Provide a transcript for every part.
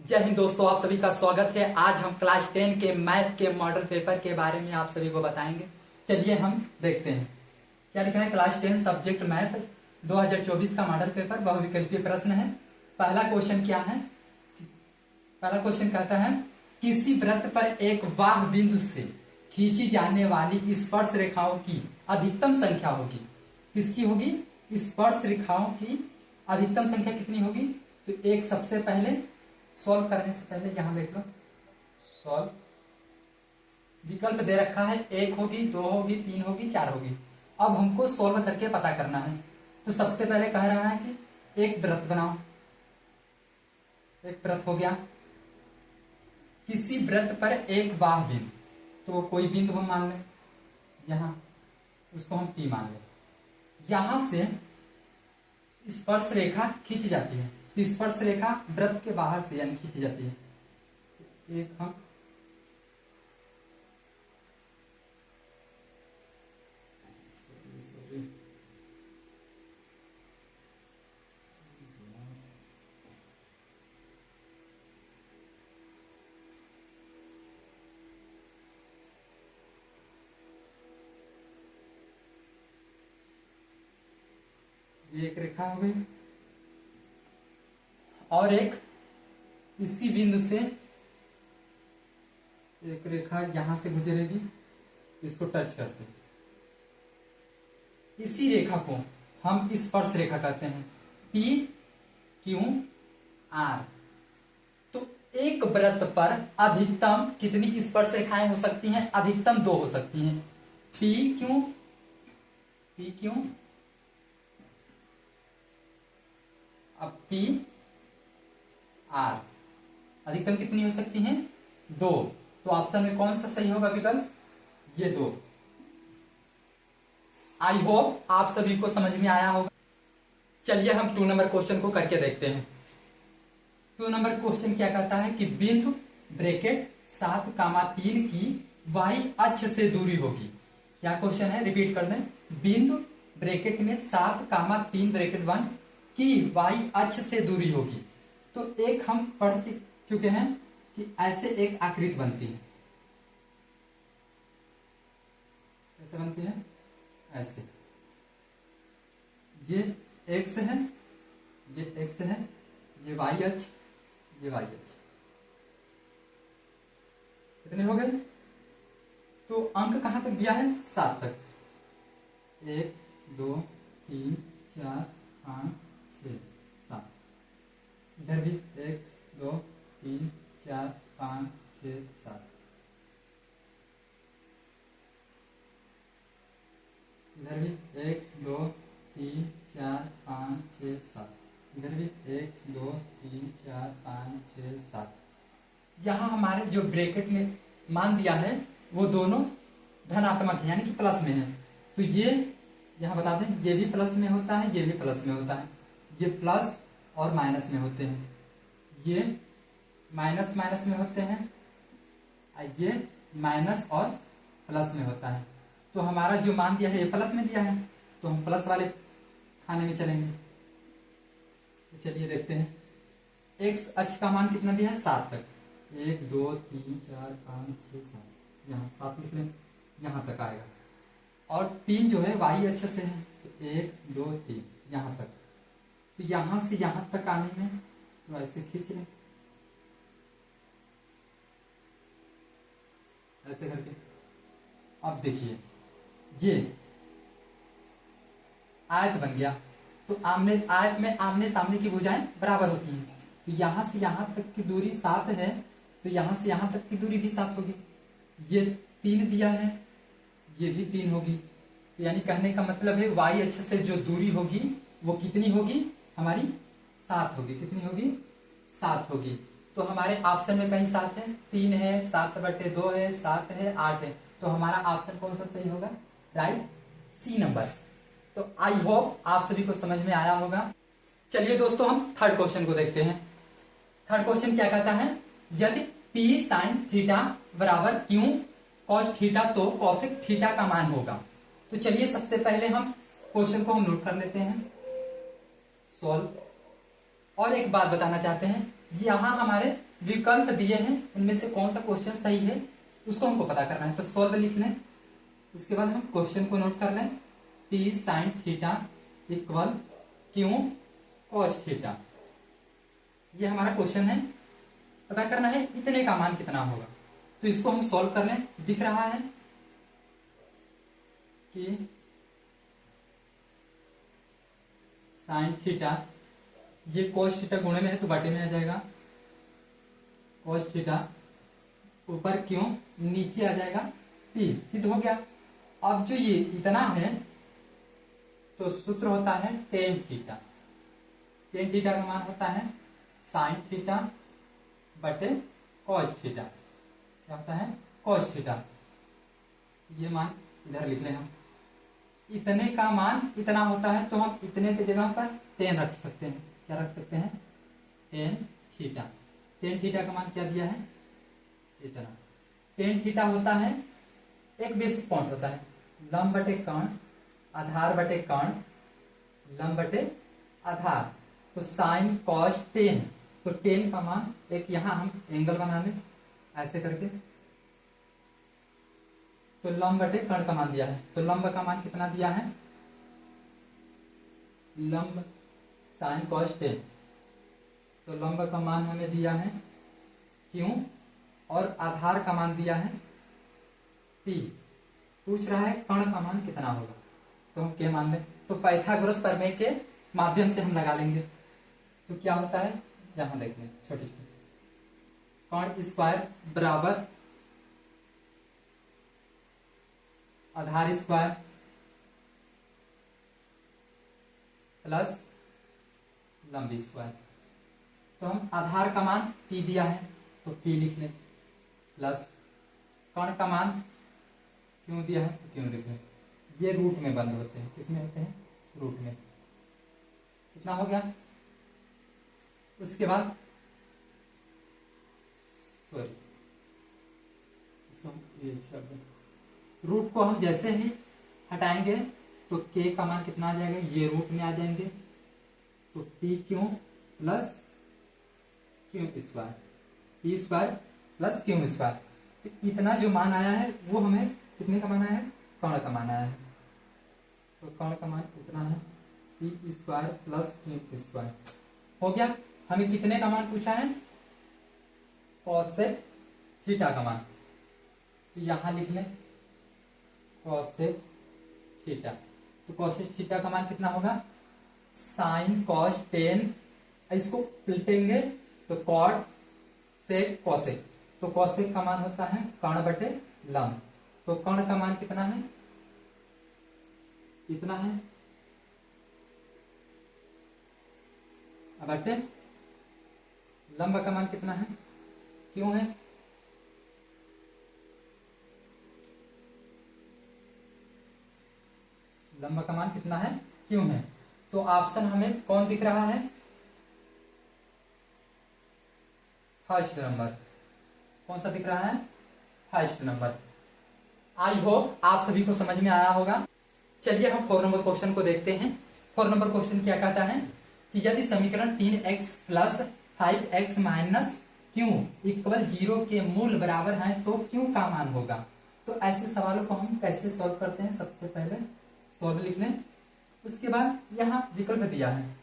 जय हिंद दोस्तों, आप सभी का स्वागत है। आज हम क्लास 10 के मैथ के मॉडल पेपर के बारे में आप सभी को बताएंगे। चलिए हम देखते हैं क्या लिखा है। क्लास 10 सब्जेक्ट मैथ 2024 का मॉडल पेपर बहुविकल्पीय प्रश्न है। पहला क्वेश्चन क्या है? पहला क्वेश्चन कहता है किसी वृत्त पर एक बाह्य बिंदु से खींची जाने वाली स्पर्श रेखाओं की अधिकतम संख्या होगी। किसकी होगी? स्पर्श रेखाओं की अधिकतम संख्या कितनी होगी? तो एक सबसे पहले सॉल्व करने से पहले यहां देख लो, सॉल्व विकल्प दे रखा है। एक होगी, दो होगी, तीन होगी, चार होगी। अब हमको सॉल्व करके पता करना है। तो सबसे पहले कह रहा है कि एक वृत्त बनाओ। एक वृत्त हो गया। किसी वृत्त पर एक बाह्य बिंदु, तो वो कोई बिंदु हम मान लें, यहां उसको हम P मान लें। यहां से स्पर्श रेखा खींची जाती है। तो स्पर्श रेखा वृत्त के बाहर से यानी खींची जाती है। एक हम ये एक रेखा हो गई और एक इसी बिंदु से एक रेखा यहां से गुजरेगी, इसको टच करते हैं। इसी रेखा को हम स्पर्श रेखा कहते हैं, P Q R। तो एक वृत्त पर अधिकतम कितनी स्पर्श रेखाएं हो सकती हैं? अधिकतम दो हो सकती हैं, P Q। अब P R अधिकतम कितनी हो सकती हैं? दो। तो ऑप्शन में कौन सा सही होगा विकल्प? ये दो। आई होप आप सभी को समझ में आया होगा। चलिए हम 2 नंबर क्वेश्चन को करके देखते हैं। 2 नंबर क्वेश्चन क्या कहता है कि बिंदु ब्रैकेट 7,3 की y अक्ष से दूरी होगी। क्या क्वेश्चन है? रिपीट कर दें। बिंदु ब्रैकेट में 7,3 ब्रैकेट 1 की y अक्ष से दूरी होगी। तो एक हम पढ़ चुके हैं कि ऐसे एक आकृति बनती है। कैसे बनती है? ऐसे। ये x है, ये x है, ये y अक्ष, ये y अक्ष। कितने हो गए? तो अंक कहां तक दिया है? 7 तक। 1 2 3 4 5 6 7। इधर भी 1 2 3 4 5 6 7। इधर भी 1 2 3 4 5 6 7। इधर भी 1 2 3 4 5 6 7। यहाँ हमारे जो ब्रैकेट में मान दिया है वो दोनों धनात्मक है, यानी कि प्लस में है। तो ये यहाँ बता दें, ये भी प्लस में होता है, ये भी प्लस में होता है। ये प्लस और माइनस में होते हैं, ये माइनस माइनस में होते हैं, ये माइनस और प्लस में होता है। तो हमारा जो मान दिया है ये प्लस में दिया है, तो हम प्लस वाले खाने में चलेंगे। तो चलिए देखते हैं। एक्स अक्ष का मान कितना दिया है? 7 तक। 1 2 3 4 5 6 7। यहाँ 7 लिख लें, यहाँ तक आएगा। और 3 जो है वाई अक्ष से है, तो 1 2 3 यहाँ तक। तो यहां से यहां तक आने में तो ऐसे खींच लें, ऐसे करके। अब देखिए ये आयत बन गया। तो आयत में आमने सामने की भुजाएं बराबर होती हैं। तो यहां से यहां तक की दूरी 7 है, तो यहां से यहां तक की दूरी भी 7 होगी। ये 3 दिया है, ये भी 3 होगी। तो यानी कहने का मतलब है वाई अक्ष से जो दूरी होगी वो कितनी होगी? हमारी 7 होगी। कितनी होगी? 7 होगी। तो हमारे ऑप्शन में कहीं 7 है, 3 है, 7/2 है, 7 है, 8 है। तो हमारा ऑप्शन कौन सा सही होगा? Right, c number. तो आई होप आप सभी को समझ में आया होगा। चलिए दोस्तों हम थर्ड क्वेश्चन को देखते हैं। थर्ड क्वेश्चन क्या कहता है? यदि P sin थीटा बराबर Q cos थीटा तो cosec थीटा का मान होगा। तो चलिए सबसे पहले हम क्वेश्चन को हम नोट कर लेते हैं, सॉल्व। और एक बात बताना चाहते हैं, यहाँ हमारे विकल्प दिए हैं, उनमें से कौन सा क्वेश्चन सही है उसको हमको पता करना है। तो सॉल्व लिख लें, उसके बाद हम क्वेश्चन को नोट कर लें। P sine theta equal Q cos theta, ये हमारा क्वेश्चन है। पता करना है इतने का मान कितना होगा। तो इसको हम सॉल्व कर लें। दिख रहा है कि साइन थीटा, ये कॉस थीटा गुणे में है तो बाटे में आ जाएगा, कॉस थीटा ऊपर क्यों नीचे आ जाएगा पी, सिद्ध हो गया। अब जो ये इतना है तो सूत्र होता है टेन थीटा। टेन थीटा का मान होता है साइन थीटा बटे कॉस थीटा, क्या होता है कॉस थीटा। ये मान इधर लिख लें हम। इतने का मान इतना होता है तो हम इतने की जगह पर टेन रख सकते हैं। क्या रख सकते हैं टेन थीटा। टेन थीटा का मान क्या दिया है इतना। टेन थीटा होता है एक बेसिक पॉइंट होता है, लंब बटे कर्ण आधार बटे कर्ण लंब बटे आधार। तो साइन कॉस टेन, तो टेन का मान एक यहां हम एंगल बना लें ऐसे करके, तो लंब बटे कर्ण का मान दिया है। तो लंब का मान कितना दिया है, लंब साइन कॉस टेन, तो लंब का मान हमें दिया है क्यों, और आधार का मान दिया है पी। पूछ रहा है कर्ण का मान कितना होगा, तो हम क्या मान लें, तो पाइथागोरस प्रमेय के माध्यम से हम लगा लेंगे। तो क्या होता है यहां देख लें, छोटी छोटी कर्ण स्क्वायर बराबर आधार स्क्वायर प्लस लंबी स्क्वायर। तो हम आधार का मान पी दिया है तो पी लिख लें, प्लस कर्ण का मान क्यों दिया है तो क्यों लिख लें। ये रूट में बंद होते हैं, किसमें होते हैं रूट में। कितना हो गया, उसके बाद सॉरी ये शब्द रूट को हम जैसे ही हटाएंगे तो के का मान कितना आ जाएगा, ये रूट में आ जाएंगे। तो पी क्यों प्लस क्यों स्क्वायर, पी स्क्वायर प्लस क्यों स्क्वायर। तो इतना जो मान आया है वो हमें कितने का मान आया है, कर्ण का मान आया है। तो कर्ण का मान इतना है P square plus Q square हो गया। हमें कितने का मान पूछा है, कॉसेक थीटा का मान। तो यहां लिख लें कॉसेक थीटा। तो कॉसेक थीटा का मान कितना होगा, साइन कॉस टेन, इसको पलटेंगे तो कॉट सेक कॉसेक। तो कॉसेक का मान होता है कर्ण बटे लंब। तो कर्ण का मान कितना है, कितना है बटे लंब का मान कितना है क्यों है, लंब का मान कितना है क्यों है। तो ऑप्शन हमें कौन दिख रहा है, फर्स्ट नंबर। कौन सा दिख रहा है, फर्स्ट नंबर। आई होप आप सभी को समझ में आया होगा। चलिए हम 4 नंबर क्वेश्चन को देखते हैं। 4 नंबर क्वेश्चन क्या कहता है कि यदि समीकरण 3x plus 5x minus Q equal 0 के मूल बराबर है तो क्यू का मान होगा। तो ऐसे सवालों को हम कैसे सॉल्व करते हैं, सबसे पहले सॉल्व लिख लें। उसके बाद यहाँ विकल्प दिया है,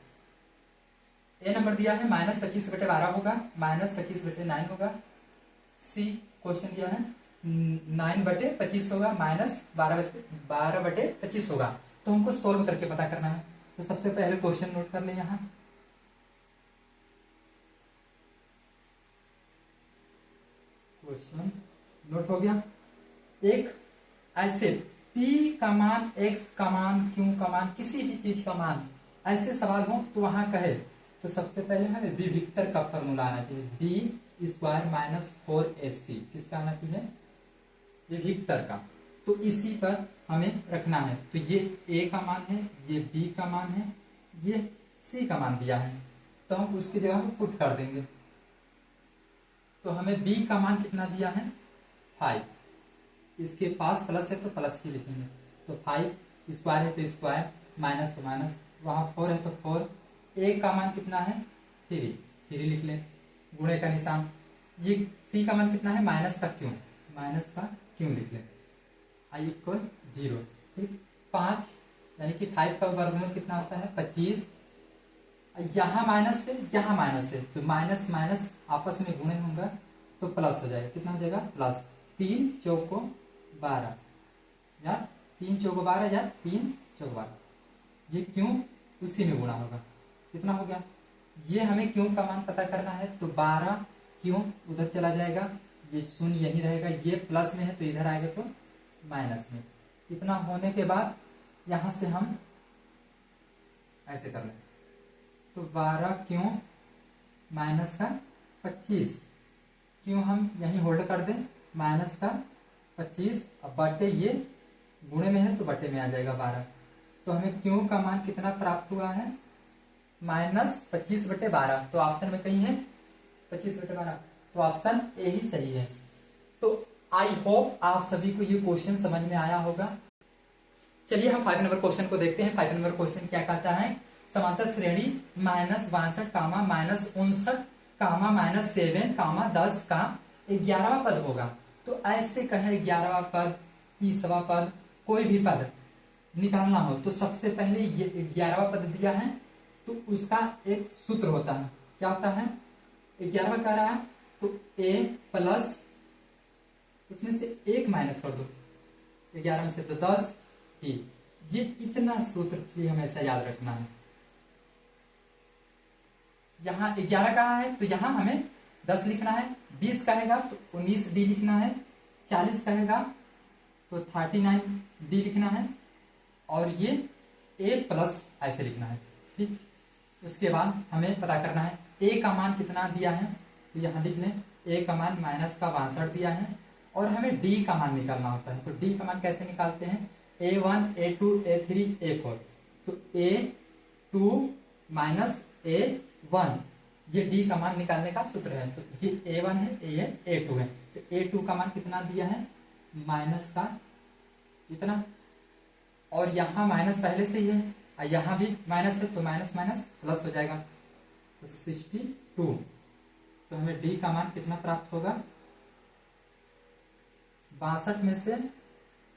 ए नंबर दिया है -25/12 होगा, -25/9 होगा। सी क्वेश्चन दिया है 9/25 होगा, -12/25 होगा। तो हमको सोल्व करके पता करना है। तो सबसे पहले क्वेश्चन नोट कर ले, यहाँ क्वेश्चन नोट हो गया। एक ऐसे P का मान, X का मान, Q का मान, किसी भी चीज का मान ऐसे सवाल हो तो वहां कहे तो सबसे पहले हमें विभिक्तर का फॉर्मूला आना चाहिए, बी स्क्वायर माइनस 4AC। किसका आना चाहिए, विभिक्तर का। तो इसी पर हमें रखना है। तो ये A का मान है, ये B का मान है, ये C का मान दिया है, तो हम उसकी जगह पर पुट कर देंगे। तो हमें B का मान कितना दिया है 5, इसके पास प्लस है तो प्लस ही लिखेंगे। तो 5 स्क्वायर है तो स्क्वायर, माइनस तो माइनस, वहां 4 है तो 4। A का मान कितना है 3 लिख लें। गुणे का निशान। ये सी का मान कितना है, माइनस का क्यों लिख ले, आई इक्वल 0। ठीक, 5 यानी कि 5 का वर्गमूल कितना होता है 25। यहाँ माइनस है तो माइनस माइनस आपस में गुणे होंगे तो प्लस हो जाएगा। कितना हो जाएगा प्लस 3 चौको 12 या 3 चौको 12 या 3 चौको 12। ये क्यों उसी में गुणा होगा। कितना हो गया, ये हमें क्यों का मान पता करना है तो 12 क्यों उधर चला जाएगा, ये शून्य यही रहेगा, ये प्लस में है तो इधर आएगा तो माइनस में। इतना होने के बाद यहां से हम ऐसे कर लें तो 12 क्यों माइनस का 25 क्यों हम यहीं होल्ड कर दें माइनस का 25। अब बटे ये गुणे में है तो बटे में आ जाएगा 12। तो हमें क्यों का मान कितना प्राप्त हुआ है -25/12। तो ऑप्शन में कहीं है 25/12, तो ऑप्शन ए ही सही है। तो आई होप आप सभी को ये क्वेश्चन समझ में आया होगा। चलिए हम 5 नंबर क्वेश्चन को देखते हैं। 5 नंबर क्वेश्चन क्या कहता है, समांतर श्रेणी -62, -59, -7, -10 का 11वां पद होगा। तो ऐसे कहे 11वां पद 30वां पद कोई भी पद निकालना हो तो सबसे पहले ये 11वां पद दिया है तो उसका एक सूत्र होता है। क्या होता है, 11वां कह रहा है तो a प्लस उसमें से 1 माइनस कर दो 11 में से तो 10 ही। ये इतना सूत्र भी हमेशा याद रखना है। यहाँ 11 कहा है तो यहाँ हमें 10 लिखना है, 20 कहेगा तो 19d लिखना है, 40 कहेगा तो 39d लिखना है और ये a प्लस ऐसे लिखना है। ठीक, उसके बाद हमें पता करना है a का मान कितना दिया है तो यहाँ लिख लें a का मान -62 दिया है और हमें d का मान निकालना होता है। तो d का मान कैसे निकालते हैं, a1 a2 a3 a4। तो a2 -a1 ये d का मान निकालने का सूत्र है। तो ये a1 है, ये a2 है। तो a2 का मान कितना दिया है माइनस का इतना, और यहाँ माइनस पहले से ही है और यहाँ भी माइनस है तो माइनस माइनस प्लस हो जाएगा तो 62। तो हमें d का मान कितना प्राप्त होगा, 62 में से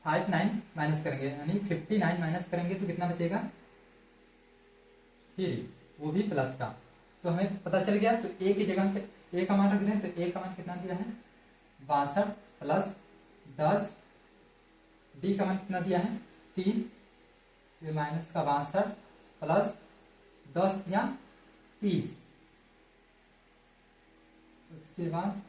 59 माइनस करेंगे यानी 59 माइनस करेंगे तो कितना बचेगा 3, वो भी प्लस का। तो हमें पता चल गया। तो a की जगह पे a का मान रख दें तो a का मान कितना दिया है 62 प्लस 10, d का मान कितना दिया है 3, तो माइनस का 62 प्लस 10 या 30। उसके बाद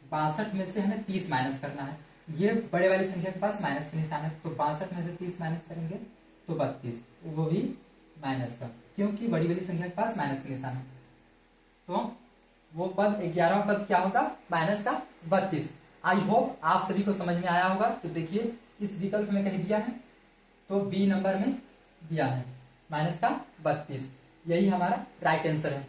62 में से हमें 30 माइनस करना है। ये बड़े वाली संख्या के पास माइनस का निशान है तो 62 में से 30 माइनस करेंगे तो 32, वो भी माइनस का, क्योंकि बड़ी वाली संख्या के पास माइनस का निशान है। तो वो पद 11वां पद क्या होगा माइनस का 32। आई होप आप सभी को समझ में आया होगा। तो देखिए इस विकल्प में कहीं दिया है तो बी नंबर में दिया है -का 32, यही हमारा राइट आंसर है।